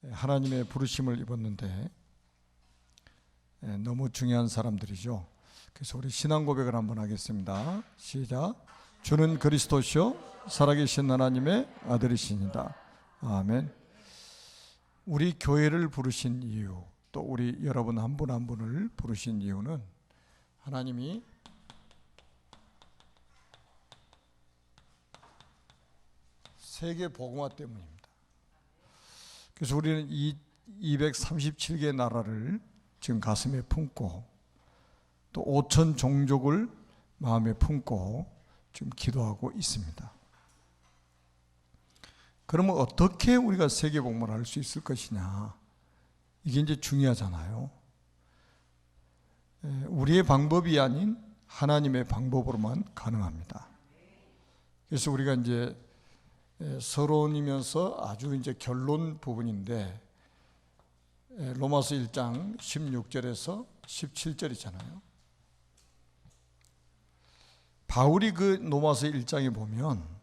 하나님의 부르심을 입었는데 너무 중요한 사람들이죠. 그래서 우리 신앙 고백을 한번 하겠습니다. 시작. 주는 그리스도시요 살아계신 하나님의 아들이시니다. 아멘. 우리 교회를 부르신 이유, 또 우리 여러분 한 분 한 분을 부르신 이유는 하나님이 세계 복음화 때문입니다. 그래서 우리는 이 237개의 나라를 지금 가슴에 품고 또 5천 종족을 마음에 품고 지금 기도하고 있습니다. 그러면 어떻게 우리가 세계 복음화를 할 수 있을 것이냐, 이게 이제 중요하잖아요. 우리의 방법이 아닌 하나님의 방법으로만 가능합니다. 그래서 우리가 이제 서론이면서 아주 이제 결론 부분인데 로마서 1장 16절에서 17절이잖아요. 바울이 그 로마서 1장에 보면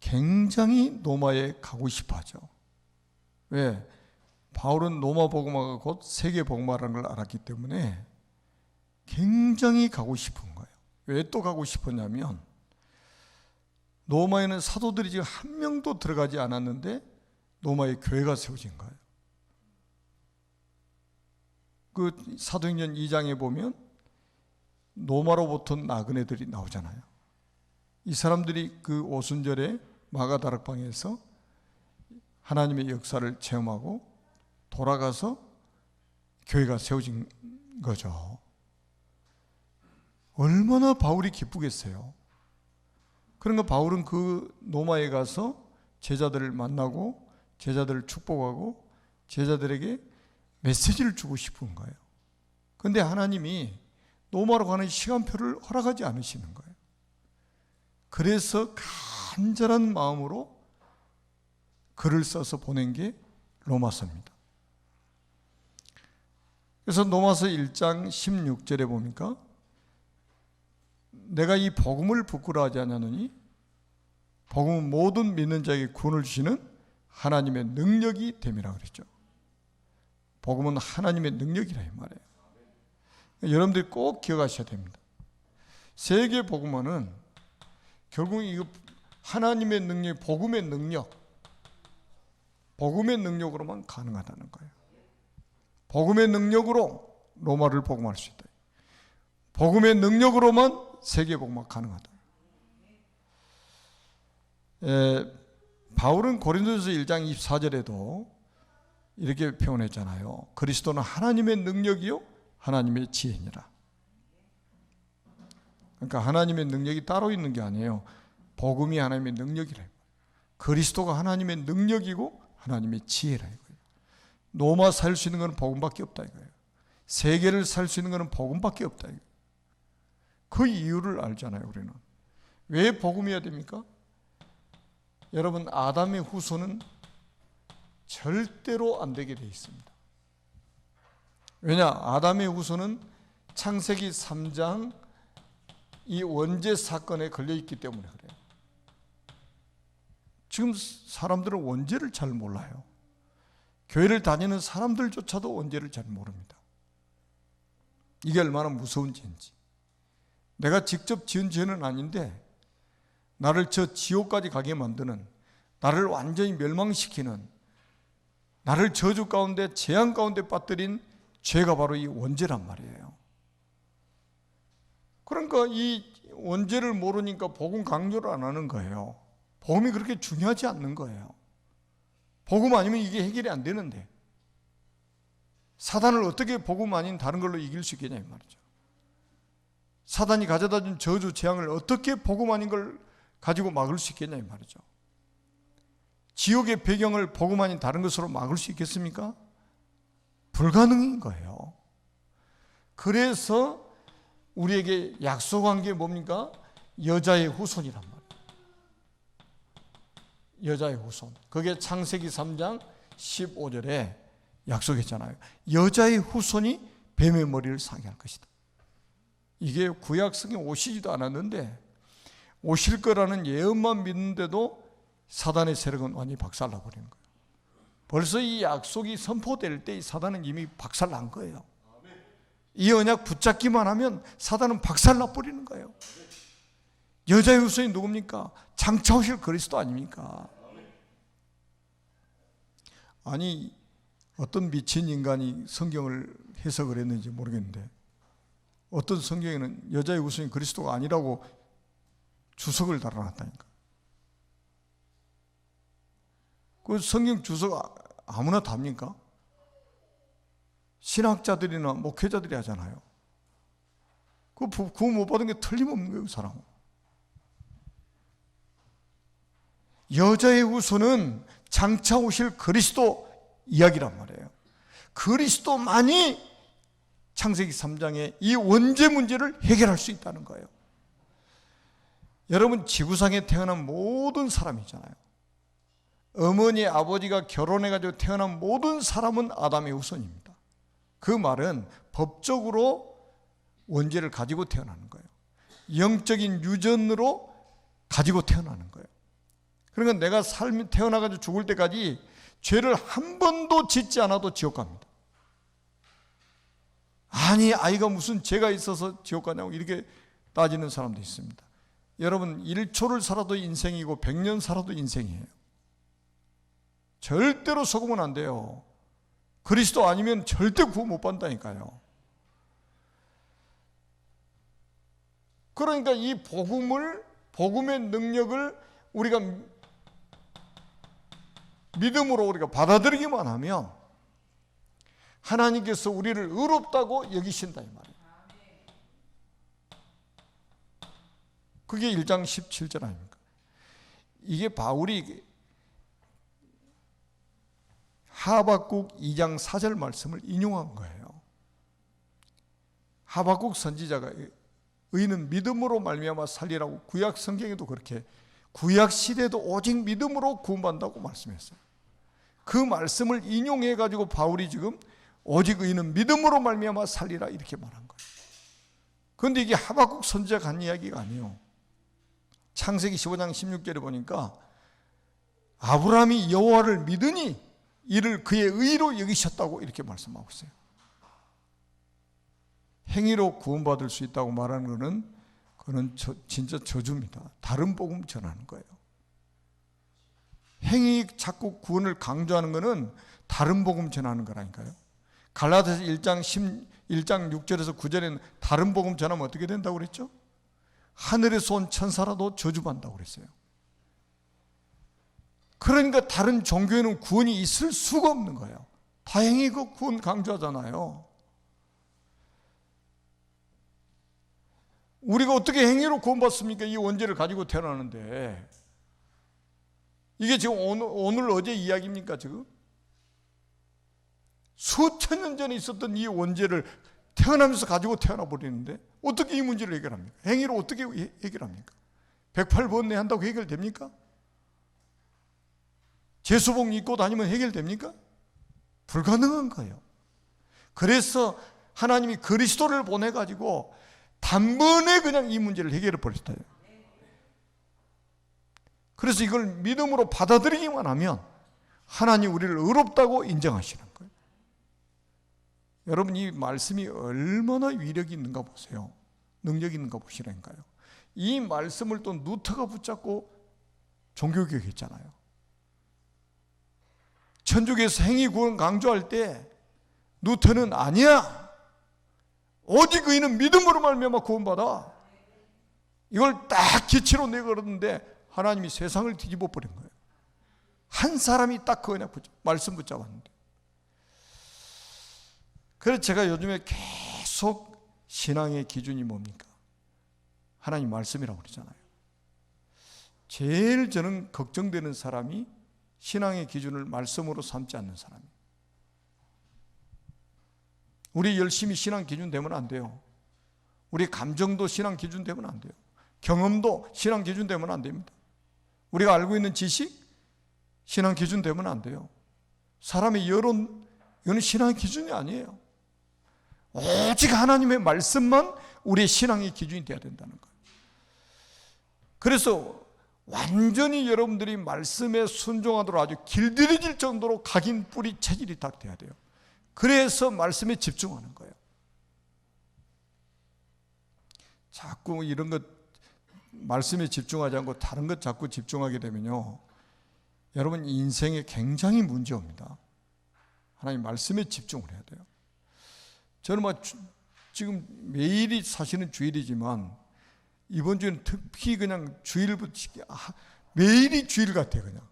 굉장히 로마에 가고 싶어 하죠. 왜? 바울은 로마 복음화가 곧 세계 복음화라는 걸 알았기 때문에 굉장히 가고 싶은 거예요. 왜 또 가고 싶었냐면 로마에는 사도들이 지금 한 명도 들어가지 않았는데 로마에 교회가 세워진 거예요. 그 사도행전 2장에 보면 로마로부터 나그네들이 나오잖아요. 이 사람들이 그 오순절에 마가다락방에서 하나님의 역사를 체험하고 돌아가서 교회가 세워진 거죠. 얼마나 바울이 기쁘겠어요. 그러니까 바울은 그 로마에 가서 제자들을 만나고 제자들을 축복하고 제자들에게 메시지를 주고 싶은 거예요. 그런데 하나님이 로마로 가는 시간표를 허락하지 않으시는 거예요. 그래서 간절한 마음으로 글을 써서 보낸 게 로마서입니다. 그래서 로마서 1장 16절에 보니까 내가 이 복음을 부끄러워하지 않느니 복음은 모든 믿는 자에게 구원을 주시는 하나님의 능력이 됨이라 그랬죠. 복음은 하나님의 능력이라 이 말이에요. 여러분들이 꼭 기억하셔야 됩니다. 세계 복음화는 결국 이거 하나님의 능력, 복음의 능력으로만 가능하다는 거예요. 복음의 능력으로 로마를 복음할 수 있다. 복음의 능력으로만 세계 복음화 가능하다. 바울은 고린도전서 1장 24절에도 이렇게 표현했잖아요. 그리스도는 하나님의 능력이요 하나님의 지혜니라. 그러니까 하나님의 능력이 따로 있는 게 아니에요. 복음이 하나님의 능력이라. 그리스도가 하나님의 능력이고 하나님의 지혜라 이거예요. 로마 살 수 있는 것은 복음밖에 없다 이거예요. 세계를 살 수 있는 것은 복음밖에 없다 이거예요. 그 이유를 알잖아요. 우리는 왜 복음이어야 됩니까? 여러분, 아담의 후손은 절대로 안 되게 돼 있습니다. 왜냐? 아담의 후손은 창세기 3장 이 원죄 사건에 걸려있기 때문에 그래요. 지금 사람들은 원죄를 잘 몰라요. 교회를 다니는 사람들조차도 원죄를 잘 모릅니다. 이게 얼마나 무서운 죄인지. 내가 직접 지은 죄는 아닌데 나를 저 지옥까지 가게 만드는, 나를 완전히 멸망시키는, 나를 저주 가운데 재앙 가운데 빠뜨린 죄가 바로 이 원죄란 말이에요. 그러니까 이 원죄를 모르니까 복음 강조를 안 하는 거예요. 복음이 그렇게 중요하지 않는 거예요. 복음 아니면 이게 해결이 안 되는데 사단을 어떻게 복음 아닌 다른 걸로 이길 수 있겠냐 이 말이죠. 사단이 가져다준 저주 재앙을 어떻게 복음 아닌 걸 가지고 막을 수 있겠냐 이 말이죠. 지옥의 배경을 복음 아닌 다른 것으로 막을 수 있겠습니까? 불가능인 거예요. 그래서 우리에게 약속한 게 뭡니까? 여자의 후손이란 말이에요. 여자의 후손. 그게 창세기 3장 15절에 약속했잖아요. 여자의 후손이 뱀의 머리를 상게 할 것이다. 이게 구약성에 오시지도 않았는데 오실 거라는 예언만 믿는데도 사단의 세력은 완전히 박살나버리는 거예요. 벌써 이 약속이 선포될 때 이 사단은 이미 박살난 거예요. 이 언약 붙잡기만 하면 사단은 박살나버리는 거예요. 여자의 후손이 누굽니까? 장차 오실 그리스도 아닙니까? 아니, 어떤 미친 인간이 성경을 해석을 했는지 모르겠는데, 어떤 성경에는 여자의 후손이 그리스도가 아니라고 주석을 달아놨다니까. 그 성경 주석 아무나 답니까? 신학자들이나 목회자들이 하잖아요. 그 구원 못 받은 게 틀림없는 거예요, 그 사람은. 여자의 후손은 장차 오실 그리스도 이야기란 말이에요. 그리스도만이 창세기 3장의 이 원죄 문제를 해결할 수 있다는 거예요. 여러분, 지구상에 태어난 모든 사람이잖아요. 어머니, 아버지가 결혼해가지고 태어난 모든 사람은 아담의 후손입니다. 그 말은 법적으로 원죄를 가지고 태어나는 거예요. 영적인 유전으로 가지고 태어나는 거예요. 그러니까 내가 태어나가지고 죽을 때까지 죄를 한 번도 짓지 않아도 지옥 갑니다. 아니, 아이가 무슨 죄가 있어서 지옥 가냐고 이렇게 따지는 사람도 있습니다. 여러분, 1초를 살아도 인생이고 100년 살아도 인생이에요. 절대로 속으면 안 돼요. 그리스도 아니면 절대 구원 못 받는다니까요. 그러니까 이 복음의 능력을 우리가 믿음으로 우리가 받아들이기만 하면 하나님께서 우리를 의롭다고 여기신다 이 말이에요. 그게 1장 17절 아닙니까? 이게 바울이 하박국 2장 4절 말씀을 인용한 거예요. 하박국 선지자가 의인은 믿음으로 말미암아 살리라고 구약 성경에도 그렇게 구약 시대도 오직 믿음으로 구원받는다고 말씀했어요. 그 말씀을 인용해 가지고 바울이 지금 오직 의인은 믿음으로 말미암아 살리라 이렇게 말한 거예요. 그런데 이게 하박국 선지자가 한 이야기가 아니에요. 창세기 15장 16절에 보니까 아브라함이 여호와를 믿으니 이를 그의 의로 여기셨다고 이렇게 말씀하고 있어요. 행위로 구원받을 수 있다고 말하는 것은 그건 진짜 저주입니다. 다른 복음 전하는 거예요. 행위 자꾸 구원을 강조하는 것은 다른 복음 전하는 거라니까요. 갈라디아서 1장 6절에서 9절에는 다른 복음 전하면 어떻게 된다고 그랬죠? 하늘에서 온 천사라도 저주받는다고 그랬어요. 그러니까 다른 종교에는 구원이 있을 수가 없는 거예요. 다행히 그 구원 강조하잖아요. 우리가 어떻게 행위로 구원받습니까? 이 원죄를 가지고 태어나는데. 이게 지금 오늘 어제 이야기입니까 지금? 수천 년 전에 있었던 이 원죄를 태어나면서 가지고 태어나 버리는데 어떻게 이 문제를 해결합니까? 행위로 어떻게 해결합니까? 108번뇌 한다고 해결됩니까? 제수복 입고 다니면 해결됩니까? 불가능한 거예요. 그래서 하나님이 그리스도를 보내가지고 단번에 그냥 이 문제를 해결해 버렸어요. 그래서 이걸 믿음으로 받아들이기만 하면 하나님 우리를 의롭다고 인정하시는 거예요. 여러분, 이 말씀이 얼마나 위력이 있는가 보세요. 능력이 있는가 보시라니까요. 이 말씀을 또 루터가 붙잡고 종교개혁했잖아요. 천주교에서 행위 구원 강조할 때 루터는 아니야, 오직 의인은 믿음으로 말미암아 구원받아, 이걸 딱 기치로 내걸었는데 하나님이 세상을 뒤집어 버린 거예요. 한 사람이 딱 그 말씀 붙잡았는데. 그래서 제가 요즘에 계속 신앙의 기준이 뭡니까? 하나님 말씀이라고 그러잖아요. 제일 저는 걱정되는 사람이 신앙의 기준을 말씀으로 삼지 않는 사람이에요. 우리 열심히 신앙 기준 되면 안 돼요. 우리 감정도 신앙 기준 되면 안 돼요. 경험도 신앙 기준 되면 안 됩니다. 우리가 알고 있는 지식, 신앙 기준 되면 안 돼요. 사람의 여론, 이건 신앙의 기준이 아니에요. 오직 하나님의 말씀만 우리의 신앙의 기준이 되어야 된다는 거예요. 그래서 완전히 여러분들이 말씀에 순종하도록 아주 길들여질 정도로 각인 뿌리 체질이 딱 돼야 돼요. 그래서 말씀에 집중하는 거예요. 자꾸 이런 것 말씀에 집중하지 않고 다른 것 자꾸 집중하게 되면요, 여러분 인생에 굉장히 문제옵니다. 하나님 말씀에 집중을 해야 돼요. 저는 지금 매일이 사실은 주일이지만 이번 주는 특히 그냥 주일부터 매일이 주일 같아요. 그냥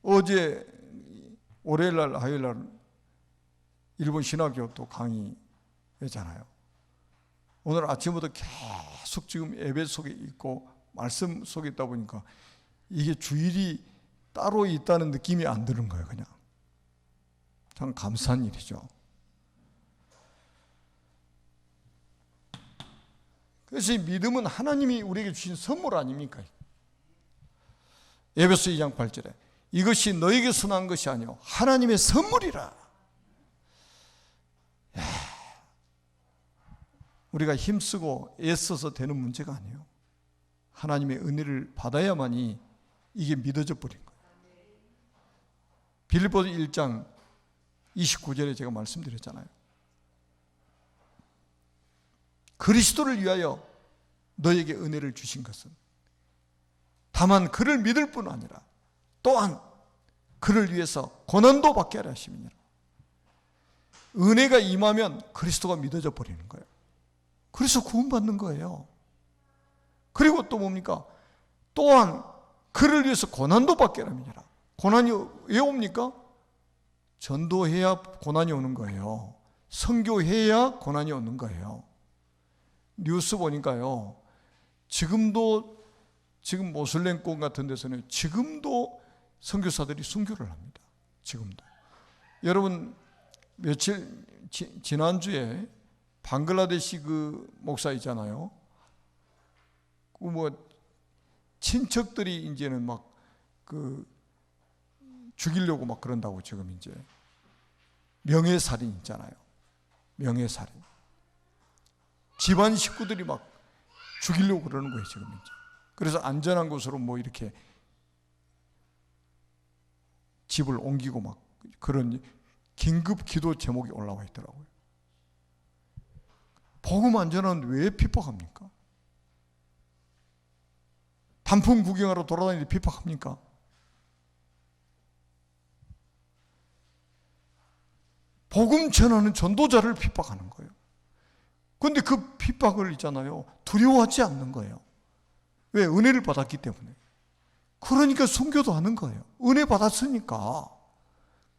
어제 월요일날 화요일날 일본 신학교 또 강의했잖아요. 오늘 아침부터 계속 지금 예배 속에 있고 말씀 속에 있다 보니까 이게 주일이 따로 있다는 느낌이 안 드는 거예요. 그냥 참 감사한 일이죠. 그래서 이 믿음은 하나님이 우리에게 주신 선물 아닙니까? 에베소 2장 8절에 이것이 너에게서 난 것이 아니요 하나님의 선물이라. 우리가 힘쓰고 애써서 되는 문제가 아니에요. 하나님의 은혜를 받아야만이 이게 믿어져 버린 거예요. 빌립보서 1장 29절에 제가 말씀드렸잖아요. 그리스도를 위하여 너에게 은혜를 주신 것은 다만 그를 믿을 뿐 아니라 또한 그를 위해서 고난도 받게 하려 하심이니라. 은혜가 임하면 그리스도가 믿어져 버리는 거예요. 그래서 구원받는 거예요. 그리고 또 뭡니까? 또한 그를 위해서 고난도 받게 하라. 고난이 왜 옵니까? 전도해야 고난이 오는 거예요. 선교해야 고난이 오는 거예요. 뉴스 보니까요, 지금 모슬렘권 같은 데서는 지금도 선교사들이 순교를 합니다. 지금도. 여러분 지난주에 방글라데시 그 목사 있잖아요. 친척들이 이제는 죽이려고 그런다고 지금 이제 명예살인 있잖아요. 명예살인. 집안 식구들이 죽이려고 그러는 거예요, 지금 이제. 그래서 안전한 곳으로 이렇게 집을 옮기고 그런 긴급 기도 제목이 올라와 있더라고요. 복음 안전한데 왜 핍박합니까? 단풍 구경하러 돌아다니는데 핍박합니까? 복음 전하는 전도자를 핍박하는 거예요. 그런데 그 핍박을 있잖아요, 두려워하지 않는 거예요. 왜? 은혜를 받았기 때문에. 그러니까 순교도 하는 거예요. 은혜 받았으니까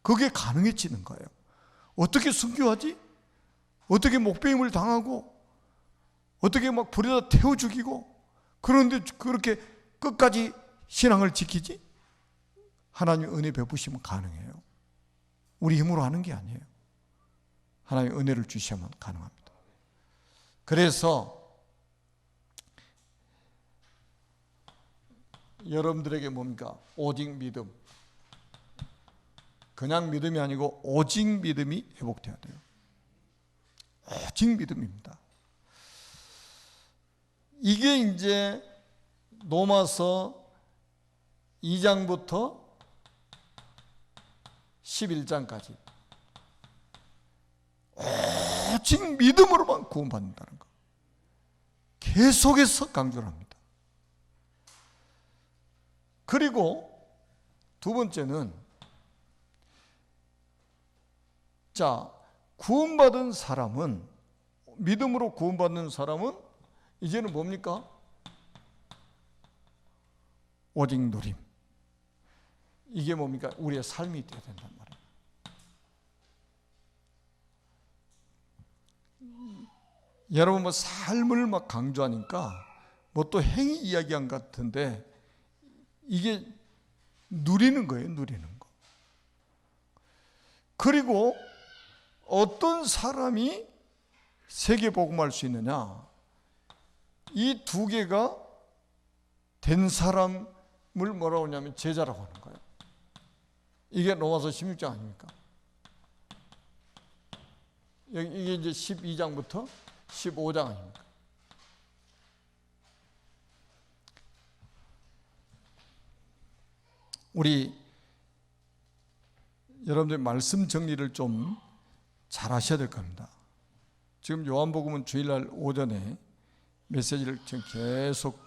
그게 가능해지는 거예요. 어떻게 순교하지? 어떻게 목배임을 당하고 어떻게 불에다 태워 죽이고 그런데 그렇게 끝까지 신앙을 지키지? 하나님의 은혜 베푸시면 가능해요. 우리 힘으로 하는 게 아니에요. 하나님의 은혜를 주시면 가능합니다. 그래서 여러분들에게 뭡니까? 오직 믿음. 그냥 믿음이 아니고 오직 믿음이 회복돼야 돼요. 오직 믿음입니다. 이게 이제 로마서 2장부터 11장까지 오직 믿음으로만 구원받는다는 거 계속해서 강조를 합니다. 그리고 두 번째는 구원받은 사람은, 믿음으로 구원받는 사람은 이제는 뭡니까? 오직 누림. 이게 뭡니까? 우리의 삶이 되어야 된단 말이에요. 여러분 삶을 강조하니까 또 행위 이야기한 것 같은데 이게 누리는 거예요. 누리는 거. 그리고 어떤 사람이 세계복음할 수 있느냐? 이 두 개가 된 사람을 뭐라고 하냐면 제자라고 하는 거예요. 이게 로마서 16장 아닙니까? 이게 이제 12장부터 15장 아닙니까? 우리 여러분들 말씀 정리를 좀 잘 하셔야 될 겁니다. 지금 요한복음은 주일날 오전에 메시지를 지금 계속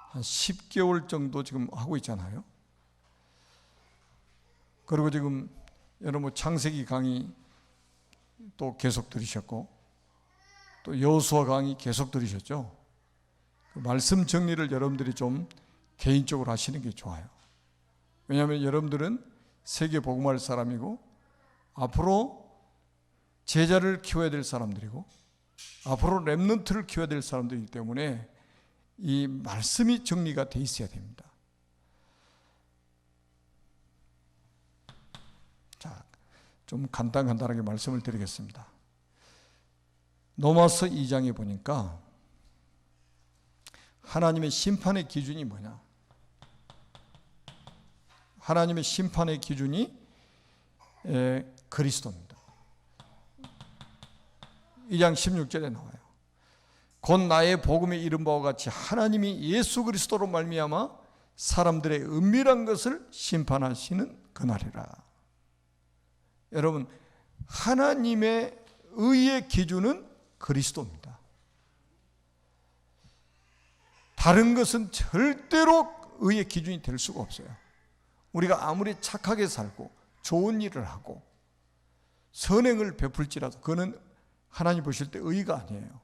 한 10개월 정도 지금 하고 있잖아요. 그리고 지금 여러분 창세기 강의 또 계속 들으셨고, 또 여호수아 강의 계속 들으셨죠. 그 말씀 정리를 여러분들이 좀 개인적으로 하시는 게 좋아요. 왜냐하면 여러분들은 세계 복음할 사람이고, 앞으로 제자를 키워야 될 사람들이고, 앞으로 렘넌트를 키워야 될 사람들이기 때문에 이 말씀이 정리가 돼 있어야 됩니다. 자, 좀 간단하게 말씀을 드리겠습니다. 로마서 2장에 보니까 하나님의 심판의 기준이 뭐냐? 하나님의 심판의 기준이 그리스도입니다. 2장 16절에 나와요. 곧 나의 복음에 이른 바와 같이 하나님이 예수 그리스도로 말미암아 사람들의 은밀한 것을 심판하시는 그날이라. 여러분, 하나님의 의의 기준은 그리스도입니다. 다른 것은 절대로 의의 기준이 될 수가 없어요. 우리가 아무리 착하게 살고 좋은 일을 하고 선행을 베풀지라도 그거는 하나님 보실 때 의가 아니에요.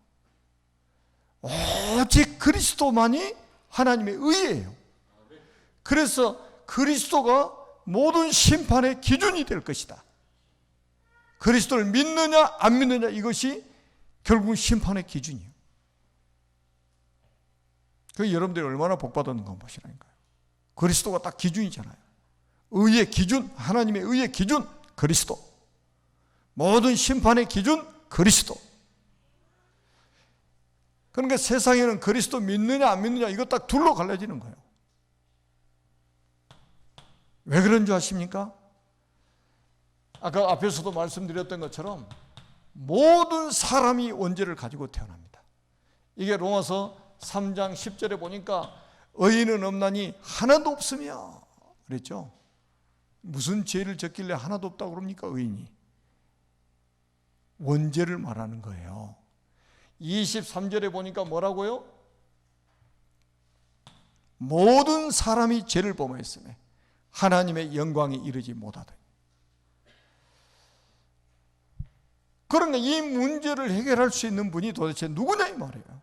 오직 그리스도만이 하나님의 의예요. 그래서 그리스도가 모든 심판의 기준이 될 것이다. 그리스도를 믿느냐 안 믿느냐, 이것이 결국 심판의 기준이에요. 그 여러분들이 얼마나 복받았는 가 보시라니까요. 그리스도가 딱 기준이잖아요. 의의 기준, 하나님의 의의 기준 그리스도, 모든 심판의 기준 그리스도. 그러니까 세상에는 그리스도 믿느냐 안 믿느냐 이거 딱 둘로 갈라지는 거예요. 왜 그런 줄 아십니까? 아까 앞에서도 말씀드렸던 것처럼 모든 사람이 원죄를 가지고 태어납니다. 이게 로마서 3장 10절에 보니까 의인은 없나니 하나도 없으며 그랬죠. 무슨 죄를 졌길래 하나도 없다고 그럽니까? 의인이 원죄를 말하는 거예요. 23절에 보니까 뭐라고요? 모든 사람이 죄를 범하였으며 하나님의 영광에 이르지 못하더니. 그러니까 이 문제를 해결할 수 있는 분이 도대체 누구냐 이 말이에요.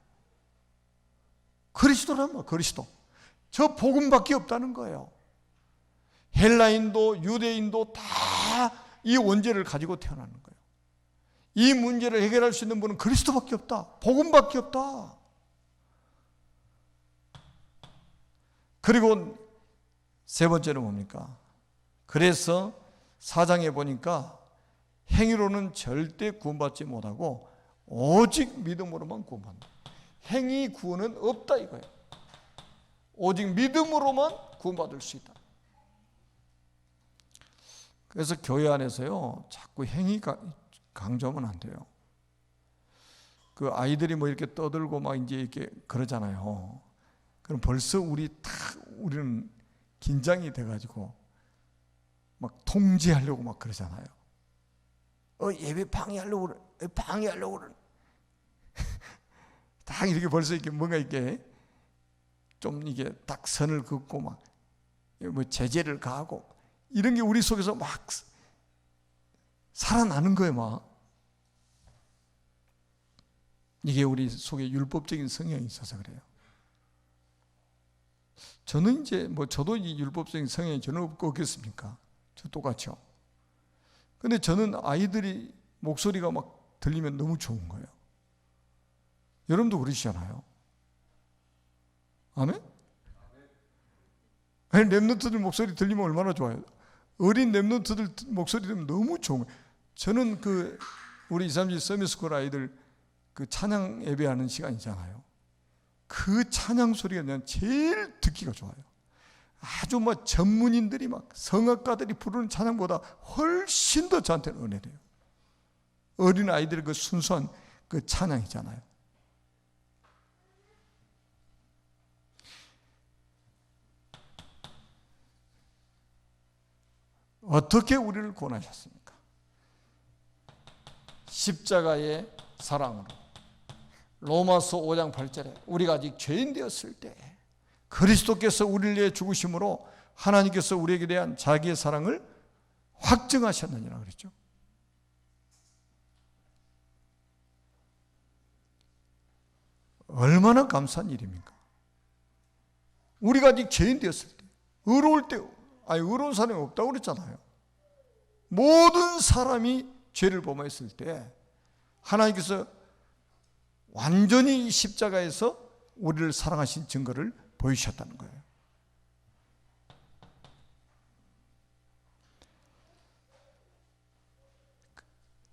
그리스도란 말, 그리스도. 저 복음밖에 없다는 거예요. 헬라인도 유대인도 다 이 원죄를 가지고 태어나는 거예요. 이 문제를 해결할 수 있는 분은 그리스도밖에 없다. 복음밖에 없다. 그리고 세 번째는 뭡니까? 그래서 4장에 보니까 행위로는 절대 구원받지 못하고 오직 믿음으로만 구원받는다. 행위 구원은 없다 이거예요. 오직 믿음으로만 구원받을 수 있다. 그래서 교회 안에서요 자꾸 행위 강조하면 안 돼요. 그 아이들이 뭐 이렇게 떠들고 막 이제 이렇게 그러잖아요. 그럼 벌써 우리는 긴장이 돼가지고 막 통제하려고 막 그러잖아요. 예배 방해하려고 그래. 방해하려고 그래. 딱 이렇게 벌써 이렇게 뭔가 이렇게 좀 이게 딱 선을 긋고 막 뭐 제재를 가하고 이런 게 우리 속에서 막 살아나는 거예요, 막. 이게 우리 속에 율법적인 성향이 있어서 그래요. 저는 이제 저도 이 율법적인 성향이 저는 없겠습니까? 저 똑같죠. 근데 저는 아이들이 목소리가 막 들리면 너무 좋은 거예요. 여러분도 그러시잖아요. 아멘? 아니, 렘넌트들 목소리 들리면 얼마나 좋아요. 어린 렘넌트들 목소리 들으면 너무 좋은 거예요. 저는 우리 237 서밋스쿨 아이들 찬양 예배하는 시간이잖아요. 그 찬양 소리가 그냥 제일 듣기가 좋아요. 아주 전문인들이 성악가들이 부르는 찬양보다 훨씬 더 저한테는 은혜돼요. 어린 아이들의 그 순수한 그 찬양이잖아요. 어떻게 우리를 구원하셨습니까? 십자가의 사랑으로. 로마서 5장 8절에 우리가 아직 죄인 되었을 때 그리스도께서 우리를 위해 죽으심으로 하나님께서 우리에게 대한 자기의 사랑을 확증하셨느니라 그랬죠. 얼마나 감사한 일입니까? 우리가 아직 죄인 되었을 때, 의로울 때, 의로운 사람이 없다고 그랬잖아요. 모든 사람이 죄를 범했을 때 하나님께서 완전히 이 십자가에서 우리를 사랑하신 증거를 보이셨다는 거예요.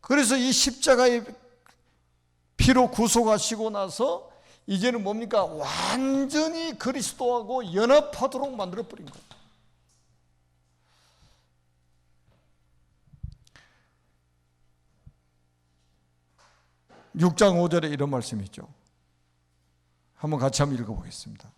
그래서 이 십자가의 피로 구속하시고 나서 이제는 뭡니까? 완전히 그리스도하고 연합하도록 만들어버린 거예요. (6장 5절에) 이런 말씀이 있죠. 한번 같이 한번 읽어보겠습니다.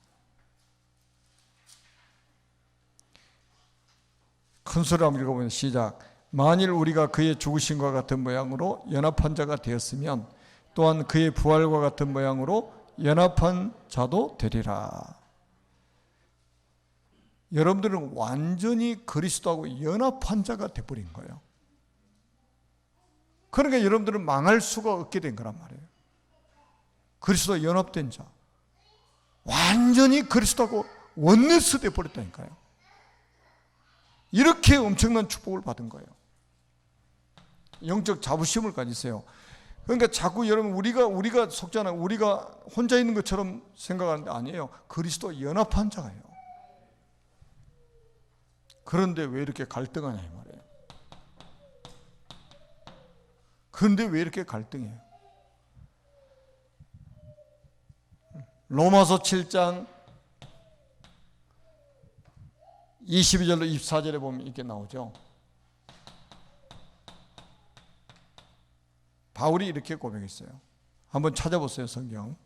큰 소리로 한번 읽어보면 시작. 만일 우리가 그의 죽으심과 같은 모양으로 연합한 자가 되었으면 또한 그의 부활과 같은 모양으로 연합한 자도 되리라. 여러분들은 완전히 그리스도하고 연합한 자가 되어버린 거예요. 그러니까 여러분들은 망할 수가 없게 된 거란 말이에요. 그리스도와 연합된 자, 완전히 그리스도하고 원네스 되어버렸다니까요. 이렇게 엄청난 축복을 받은 거예요. 영적 자부심을 가지세요. 그러니까 자꾸 여러분 우리가 속잖아요. 우리가 혼자 있는 것처럼 생각하는데 아니에요. 그리스도와 연합한 자예요. 그런데 왜 이렇게 갈등하냐 이 말이에요. 그런데 왜 이렇게 갈등해요? 로마서 7장 22절로 24절에 보면 이렇게 나오죠. 바울이 이렇게 고백했어요. 한번 찾아보세요, 성경.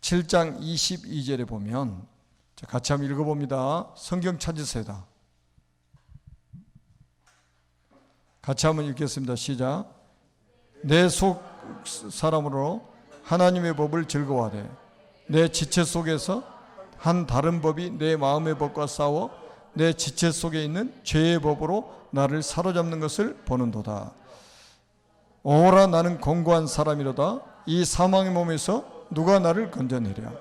(7장 22절에) 보면 같이 한번 읽어봅니다. 성경 찾으세요. 같이 한번 읽겠습니다. 시작. 내 속 사람으로 하나님의 법을 즐거워하되 내 지체 속에서 한 다른 법이 내 마음의 법과 싸워 내 지체 속에 있는 죄의 법으로 나를 사로잡는 것을 보는도다. 오라 나는 공고한 사람이로다. 이 사망의 몸에서 누가 나를 건져내랴.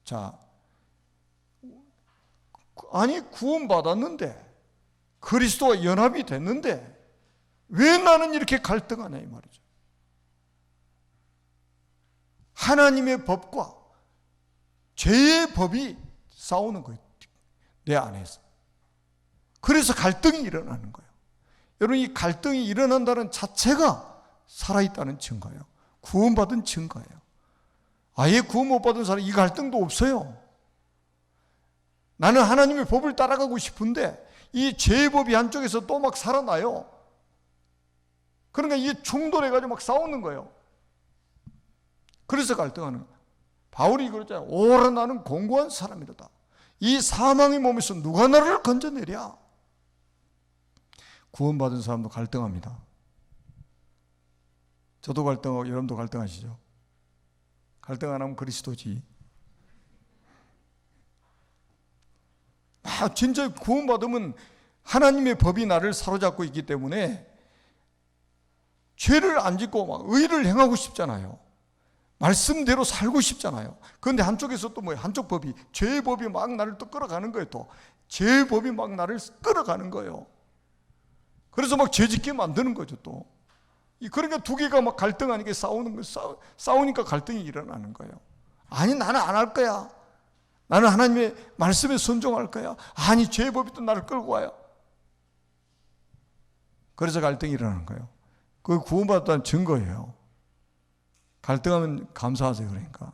자, 아니 구원받았는데 그리스도와 연합이 됐는데 왜 나는 이렇게 갈등하냐 이 말이죠. 하나님의 법과 죄의 법이 싸우는 거예요. 내 안에서. 그래서 갈등이 일어나는 거예요. 여러분 이 갈등이 일어난다는 자체가 살아있다는 증거예요. 구원받은 증거예요. 아예 구원 못 받은 사람 이 갈등도 없어요. 나는 하나님의 법을 따라가고 싶은데 이 죄의 법이 한쪽에서 또 막 살아나요. 그러니까 이게 충돌해가지고 막 싸우는 거예요. 그래서 갈등하는 거예요. 바울이 그러잖아요. 오라 나는 공고한 사람이로다. 이 사망의 몸에서 누가 나를 건져내랴. 구원받은 사람도 갈등합니다. 저도 갈등하고 여러분도 갈등하시죠. 갈등 안 하면 그리스도지. 진짜 구원받으면 하나님의 법이 나를 사로잡고 있기 때문에 죄를 안 짓고 막 의를 행하고 싶잖아요. 말씀대로 살고 싶잖아요. 그런데 한쪽에서 또 뭐예요? 한쪽 법이, 죄의 법이 막 나를 또 끌어가는 거예요. 또 죄의 법이 막 나를 끌어가는 거예요. 그래서 막 죄짓게 만드는 거죠. 또 그러니까 두 개가 막 갈등하니까 싸우는 거예요. 싸우니까 갈등이 일어나는 거예요. 아니 나는 안 할 거야. 나는 하나님의 말씀에 순종할 거야. 아니 죄의 법이 또 나를 끌고 와요. 그래서 갈등이 일어나는 거예요. 그게 구원받았다는 증거예요. 갈등하면 감사하세요. 그러니까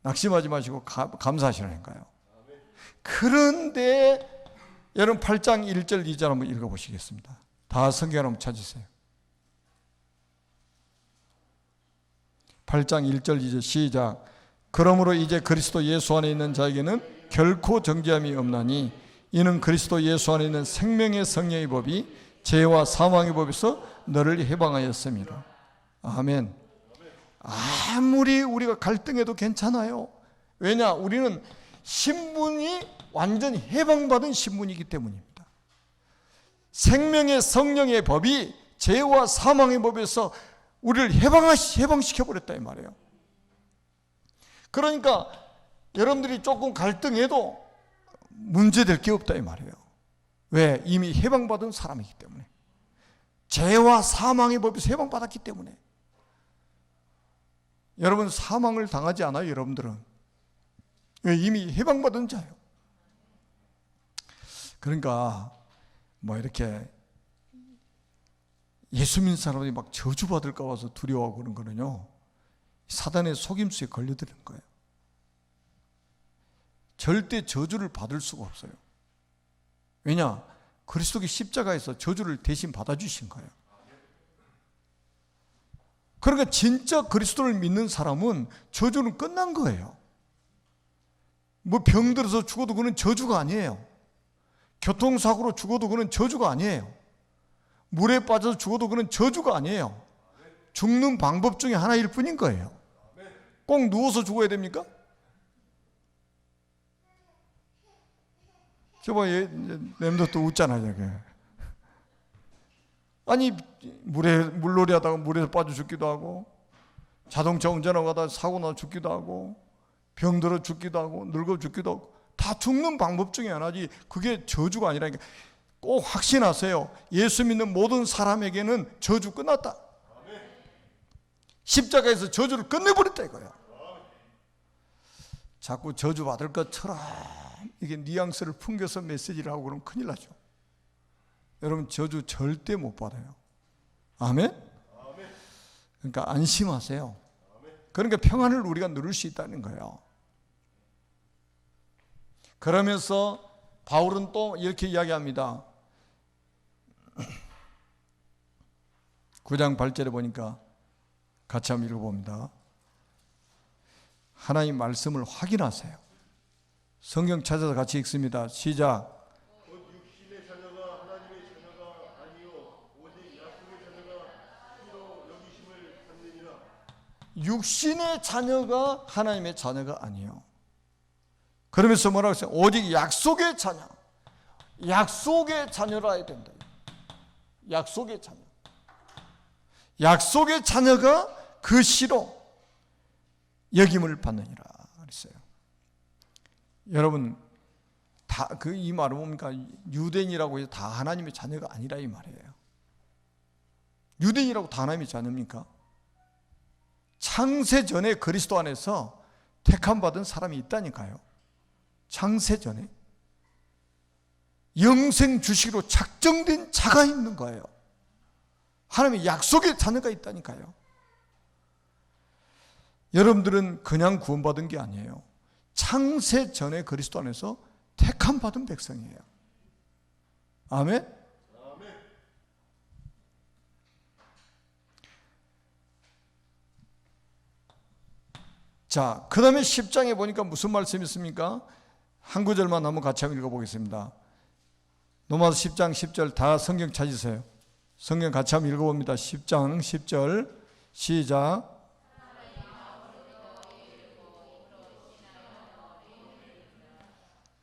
낙심하지 마시고 감사하시라니까요. 그런데 여러분 8장 1절 2절 한번 읽어보시겠습니다. 다 성경 한번 찾으세요. 8장 1절 2절 시작. 그러므로 이제 그리스도 예수 안에 있는 자에게는 결코 정죄함이 없나니 이는 그리스도 예수 안에 있는 생명의 성령의 법이 죄와 사망의 법에서 너를 해방하였습니다. 아멘. 아무리 우리가 갈등해도 괜찮아요. 왜냐? 우리는 신분이 완전히 해방받은 신분이기 때문입니다. 생명의 성령의 법이 죄와 사망의 법에서 우리를 해방시켜버렸다 이 말이에요. 그러니까 여러분들이 조금 갈등해도 문제될 게 없다 이 말이에요. 왜? 이미 해방받은 사람이기 때문에. 죄와 사망의 법에서 해방받았기 때문에. 여러분 사망을 당하지 않아요, 여러분들은. 왜? 이미 해방받은 자예요. 그러니까 뭐 이렇게 예수 믿는 사람들이 막 저주받을까 봐서 두려워하고 그런 거는요, 사단의 속임수에 걸려드는 거예요. 절대 저주를 받을 수가 없어요. 왜냐? 그리스도의 십자가에서 저주를 대신 받아주신 거예요. 그러니까 진짜 그리스도를 믿는 사람은 저주는 끝난 거예요. 뭐 병들어서 죽어도 그건 저주가 아니에요. 교통사고로 죽어도 그건 저주가 아니에요. 물에 빠져서 죽어도 그건 저주가 아니에요. 죽는 방법 중에 하나일 뿐인 거예요. 꼭 누워서 죽어야 됩니까? 저봐, 램도 또 웃잖아, 저게. 아니, 물놀이 하다가 물에서 빠져 죽기도 하고, 자동차 운전하고 가다가 사고 나 죽기도 하고, 병들어 죽기도 하고, 늙어 죽기도 하고, 다 죽는 방법 중에 하나지, 그게 저주가 아니라니까. 꼭 확신하세요. 예수 믿는 모든 사람에게는 저주 끝났다. 십자가에서 저주를 끝내버렸다 이거예요. 자꾸 저주 받을 것처럼 이게 뉘앙스를 풍겨서 메시지를 하고 그러면 큰일 나죠. 여러분 저주 절대 못 받아요. 아멘? 그러니까 안심하세요. 그러니까 평안을 우리가 누릴 수 있다는 거예요. 그러면서 바울은 또 이렇게 이야기합니다. 9장 8절에 보니까 같이 한번 읽어봅니다. 하나님 말씀을 확인하세요. 성경 찾아서 같이 읽습니다. 시작. 육신의 자녀가 하나님의 자녀가 아니요 오직 약속의 자녀가 피로 여기심을 받느니라. 육신의 자녀가 하나님의 자녀가 아니요. 그러면서 뭐라고 했어요? 오직 약속의 자녀. 약속의 자녀라 해야 된다. 약속의 자녀. 약속의 자녀가 그 시로 여김을 받느니라 그랬어요. 여러분 다 이 말은 뭡니까? 유대인이라고 해서 다 하나님의 자녀가 아니라 이 말이에요. 유대인이라고 다 하나님의 자녀입니까? 창세 전에 그리스도 안에서 택함 받은 사람이 있다니까요. 창세 전에 영생 주시기로 작정된 자가 있는 거예요. 하나님의 약속의 자녀가 있다니까요. 여러분들은 그냥 구원받은 게 아니에요. 창세 전에 그리스도 안에서 택함 받은 백성이에요. 아멘? 자, 그 다음에 10장에 보니까 무슨 말씀이 있습니까? 한 구절만 한번 같이 한번 읽어보겠습니다. 로마서 10장 10절 다 성경 찾으세요. 성경 같이 한번 읽어봅니다. 10장 10절 시작.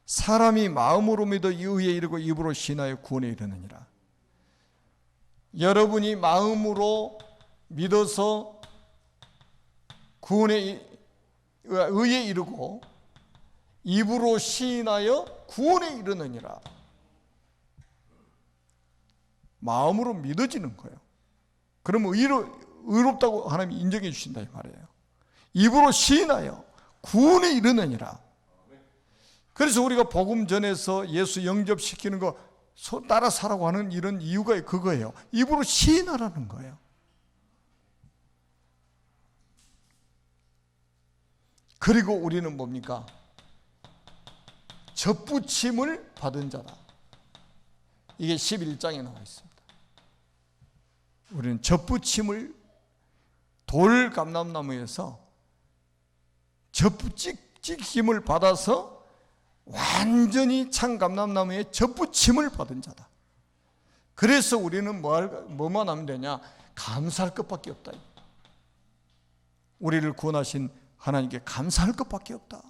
사람이 마음으로 믿어 의에 이르고 입으로 신하여 구원에 이르느니라. 여러분이 마음으로 믿어서 구원에 의에 이르고 입으로 시인하여 구원에 이르느니라. 마음으로 믿어지는 거예요. 그러면 의롭다고 하나님이 인정해 주신다 이 말이에요. 입으로 시인하여 구원에 이르느니라. 그래서 우리가 복음 전해서 예수 영접시키는 거 따라 사라고 하는 이런 이유가 그거예요. 입으로 시인하라는 거예요. 그리고 우리는 뭡니까? 접붙임을 받은 자다. 이게 11장에 나와 있습니다. 우리는 접붙임을 돌 감람나무에서 접붙임을 받아서 완전히 참감람나무에 접붙임을 받은 자다. 그래서 우리는 뭐만 하면 되냐? 감사할 것밖에 없다. 우리를 구원하신 하나님께 감사할 것밖에 없다.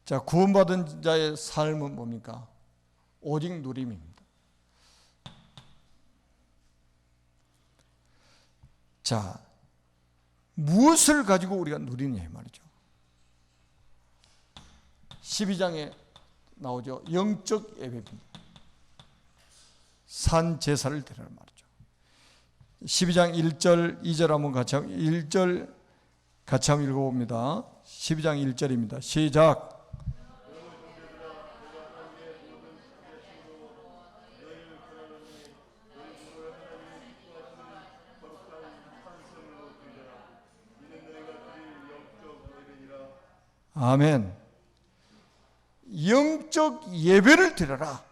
자, 구원받은 자의 삶은 뭡니까? 오직 누림입니다. 자, 무엇을 가지고 우리가 누리느냐 말이죠. 12장에 나오죠. 영적 예배입니다. 산 제사를 드리라 말이죠. 12장 1절 2절 한번 같이 1절 같이 한번 읽어봅니다. 12장 1절입니다. 시작. 아멘. 영적 예배를 드려라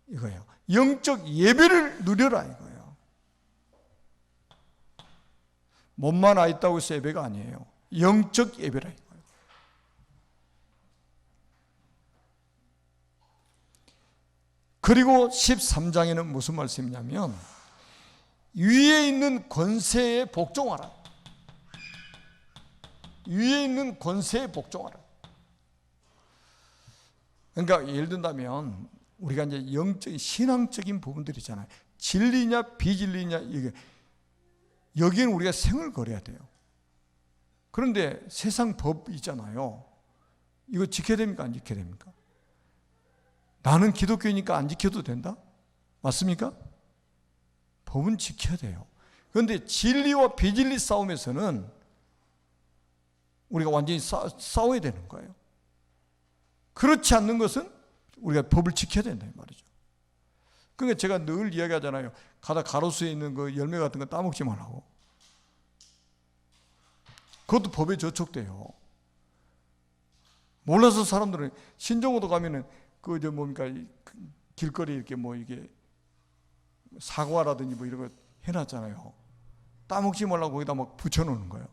이거예요. 영적 예배를 누려라 이거예요. 몸만 와 있다고 해서 예배가 아니에요. 영적 예배라 이거예요. 그리고 13장에는 무슨 말씀이냐면 위에 있는 권세에 복종하라. 위에 있는 권세에 복종하라. 그러니까 예를 든다면 우리가 이제 영적인 신앙적인 부분들이잖아요. 진리냐 비진리냐 이게 여기는 우리가 생을 걸어야 돼요. 그런데 세상 법 있잖아요. 이거 지켜야 됩니까? 안 지켜야 됩니까? 나는 기독교니까 안 지켜도 된다? 맞습니까? 법은 지켜야 돼요. 그런데 진리와 비진리 싸움에서는 우리가 완전히 싸워야 되는 거예요. 그렇지 않는 것은 우리가 법을 지켜야 된다 이 말이죠. 그러니까 제가 늘 이야기하잖아요. 가로수에 있는 그 열매 같은 거 따먹지 말라고. 그것도 법에 저촉돼요. 몰라서 사람들은 신정호도 가면은 뭡니까 길거리 이렇게 뭐 이게 사과라든지 뭐 이런 거 해놨잖아요. 따먹지 말라고 거기다 막 붙여놓는 거예요.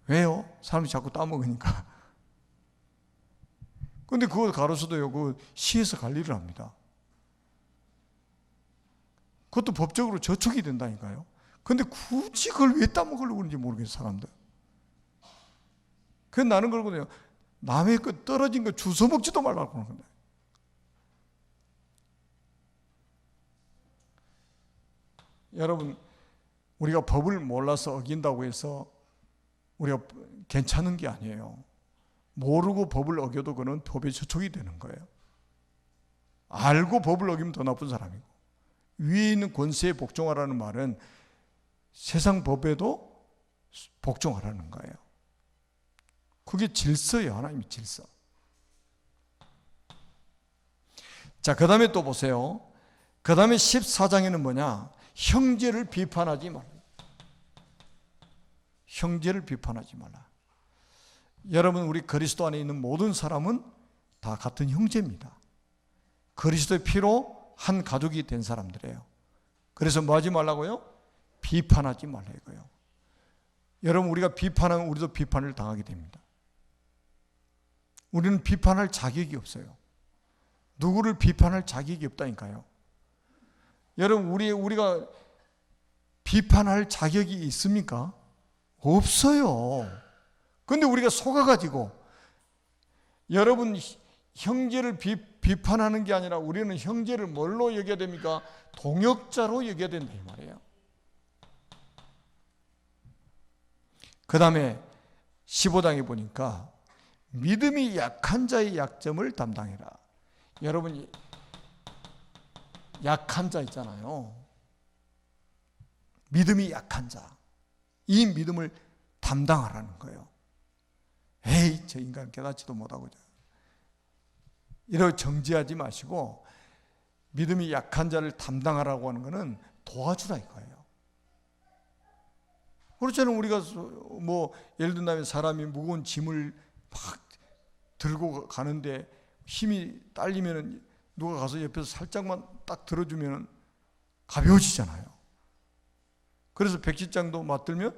왜요? 사람이 자꾸 따먹으니까. 근데 그거 가로수도요, 그 시에서 관리를 합니다. 그것도 법적으로 저촉이 된다니까요. 근데 굳이 그걸 왜 따먹으려고 그러는지 모르겠어요, 사람들. 그래서 나는 그러거든요. 남의 거 떨어진 거 주워 먹지도 말라고 그러는 거예요. 여러분, 우리가 법을 몰라서 어긴다고 해서 우리가 괜찮은 게 아니에요. 모르고 법을 어겨도 그는 법에 저촉이 되는 거예요. 알고 법을 어기면 더 나쁜 사람이고, 위에 있는 권세에 복종하라는 말은 세상 법에도 복종하라는 거예요. 그게 질서예요. 하나님의 질서. 자, 그 다음에 또 보세요. 그 다음에 14장에는 뭐냐? 형제를 비판하지 말라. 형제를 비판하지 말라. 여러분, 우리 그리스도 안에 있는 모든 사람은 다 같은 형제입니다. 그리스도의 피로 한 가족이 된 사람들이에요. 그래서 뭐 하지 말라고요? 비판하지 말라 이거예요. 여러분, 우리가 비판하면 우리도 비판을 당하게 됩니다. 우리는 비판할 자격이 없어요. 누구를 비판할 자격이 없다니까요. 여러분, 우리가 비판할 자격이 있습니까? 없어요. 그런데 우리가 속아가지고, 여러분, 형제를 비판하는 게 아니라 우리는 형제를 뭘로 여겨야 됩니까? 동역자로 여겨야 된다 이 말이에요. 그 다음에 15장에 보니까 믿음이 약한 자의 약점을 담당해라. 여러분, 약한 자 있잖아요. 믿음이 약한 자. 이 믿음을 담당하라는 거예요. 에이, 저 인간 깨닫지도 못하고. 이렇게 정지하지 마시고 믿음이 약한 자를 담당하라고 하는 것은 도와주라 이거예요. 그렇잖아요. 우리가 뭐 예를 든다면 사람이 무거운 짐을 막 들고 가는데 힘이 딸리면 누가 가서 옆에서 살짝만 딱 들어주면 가벼워지잖아요. 그래서 백지장도 맞들면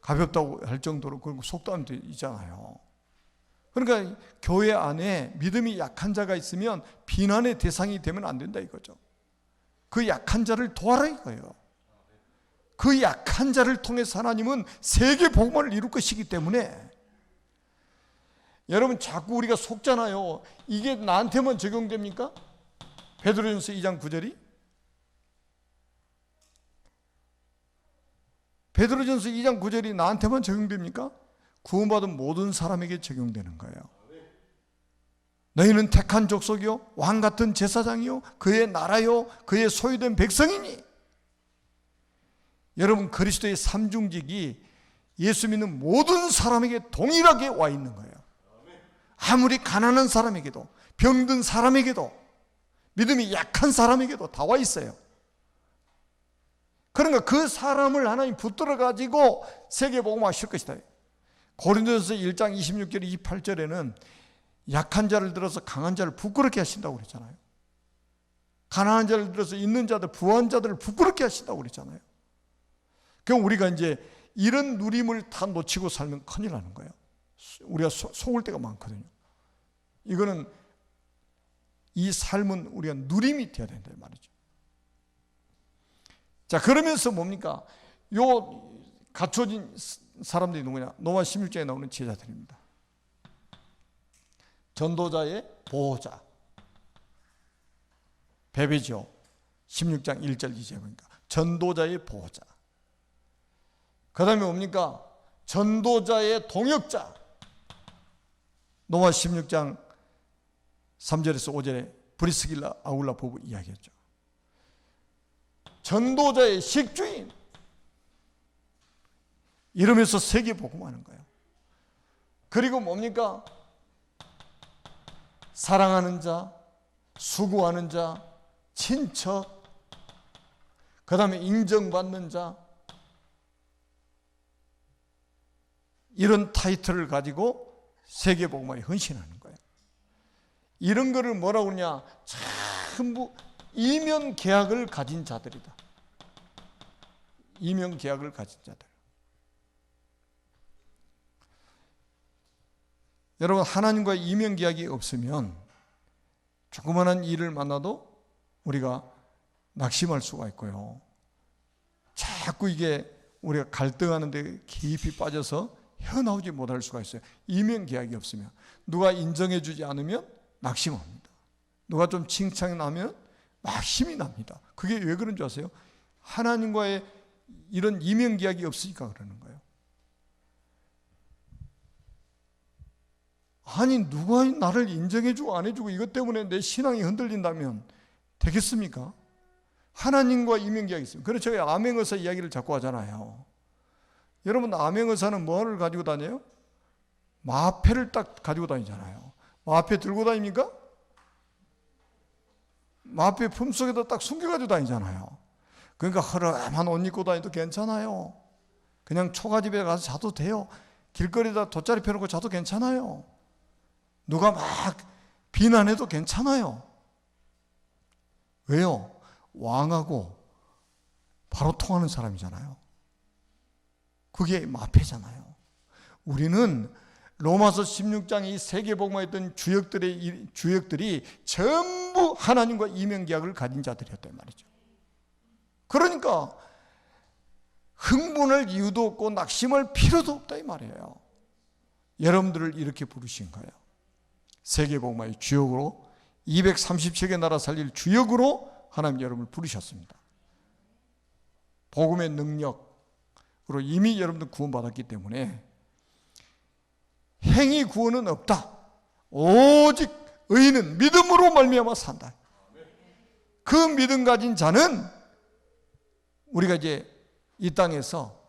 가볍다고 할 정도로 그런 속담도 있잖아요. 그러니까 교회 안에 믿음이 약한 자가 있으면 비난의 대상이 되면 안 된다 이거죠. 그 약한 자를 도와라 이거예요. 그 약한 자를 통해서 하나님은 세계 복음을 이룰 것이기 때문에 여러분 자꾸 우리가 속잖아요. 이게 나한테만 적용됩니까? 베드로전서 2장 9절이 베드로전서 2장 9절이 나한테만 적용됩니까? 구원받은 모든 사람에게 적용되는 거예요. 너희는 택한 족속이요 왕같은 제사장이요 그의 나라요 그의 소유된 백성이니. 여러분 그리스도의 삼중직이 예수 믿는 모든 사람에게 동일하게 와 있는 거예요. 아무리 가난한 사람에게도 병든 사람에게도 믿음이 약한 사람에게도 다 와 있어요. 그러니까 그 사람을 하나님 붙들어 가지고 세계복음화 하실 것이다. 고린도전서 1장 26절 28절에는 약한 자를 들어서 강한 자를 부끄럽게 하신다고 그랬잖아요. 가난한 자를 들어서 있는 자들 부한 자들을 부끄럽게 하신다고 그랬잖아요. 그럼 우리가 이제 이런 누림을 다 놓치고 살면 큰일 나는 거예요. 우리가 속을 때가 많거든요. 이거는 이 삶은 우리가 누림이 되어야 된다 말이죠. 자, 그러면서 뭡니까? 요 갖춰진 사람들이 누구냐? 로마 16장에 나오는 제자들입니다. 전도자의 보호자. 베베죠. 16장 1절 2절 보니까 전도자의 보호자. 그 다음에 뭡니까? 전도자의 동역자. 로마 16장 3절에서 5절에 브리스길라 아굴라 부부 이야기했죠. 전도자의 식주인. 이러면서 세계 복음하는 거예요. 그리고 뭡니까? 사랑하는 자, 수고하는 자, 친척, 그 다음에 인정받는 자, 이런 타이틀을 가지고 세계 복음화에 헌신하는 거예요. 이런 거를 뭐라고 그러냐? 전부 이면 계약을 가진 자들이다. 이면 계약을 가진 자들. 여러분 하나님과의 이면 계약이 없으면 조그마한 일을 만나도 우리가 낙심할 수가 있고요. 자꾸 이게 우리가 갈등하는 데 깊이 빠져서 헤어나오지 못할 수가 있어요. 이면 계약이 없으면. 누가 인정해 주지 않으면 낙심합니다. 누가 좀 칭찬이 나면 막 힘이 납니다. 그게 왜 그런 줄 아세요? 하나님과의 이런 이면 계약이 없으니까 그러는 거예요. 아니 누가 나를 인정해 주고 안 해주고 이것 때문에 내 신앙이 흔들린다면 되겠습니까? 하나님과 이면 계약이 있습니다. 그래서 제가 암행어사 이야기를 자꾸 하잖아요. 여러분 암행어사는 뭐를 가지고 다녀요? 마패를 딱 가지고 다니잖아요. 마패 들고 다닙니까? 마패 품속에다 딱 숨겨가지고 다니잖아요. 그러니까 허름한 옷 입고 다녀도 괜찮아요. 그냥 초가집에 가서 자도 돼요. 길거리에다 돗자리 펴놓고 자도 괜찮아요. 누가 막 비난해도 괜찮아요. 왜요? 왕하고 바로 통하는 사람이잖아요. 그게 마패잖아요. 우리는 로마서 16장 이 세계복음화했던 주역들이 전부 하나님과 이면계약을 가진 자들이었단 말이죠. 그러니까 흥분할 이유도 없고 낙심할 필요도 없다 이 말이에요. 여러분들을 이렇게 부르신 거예요. 세계복음화의 주역으로 237개 나라 살릴 주역으로 하나님 여러분을 부르셨습니다. 복음의 능력으로 이미 여러분들 구원받았기 때문에 행위 구원은 없다. 오직 의인은 믿음으로 말미암아 산다. 그 믿음 가진 자는 우리가 이제 이 땅에서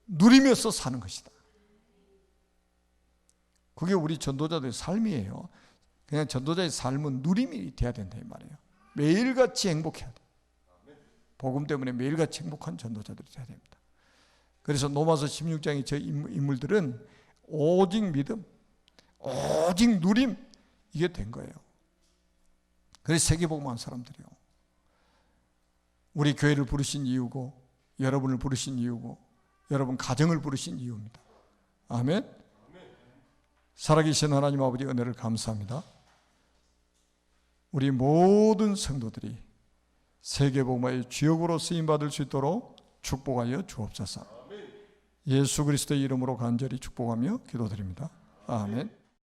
누리면서 사는 것이다. 그게 우리 전도자들의 삶이에요. 그냥 전도자의 삶은 누림이 돼야 된다 이 말이에요. 매일같이 행복해야 돼. 복음 때문에 매일같이 행복한 전도자들이 돼야 됩니다. 그래서 로마서 16장의 저 인물들은 오직 믿음, 오직 누림 이게 된 거예요. 그래서 세계복음한 사람들이요. 우리 교회를 부르신 이유고, 여러분을 부르신 이유고, 여러분 가정을 부르신 이유입니다. 아멘. 살아계신 하나님 아버지 은혜를 감사합니다. 우리 모든 성도들이 세계복음화의 주역으로 쓰임받을 수 있도록 축복하여 주옵소서. 예수 그리스도의 이름으로 간절히 축복하며 기도드립니다. 아멘.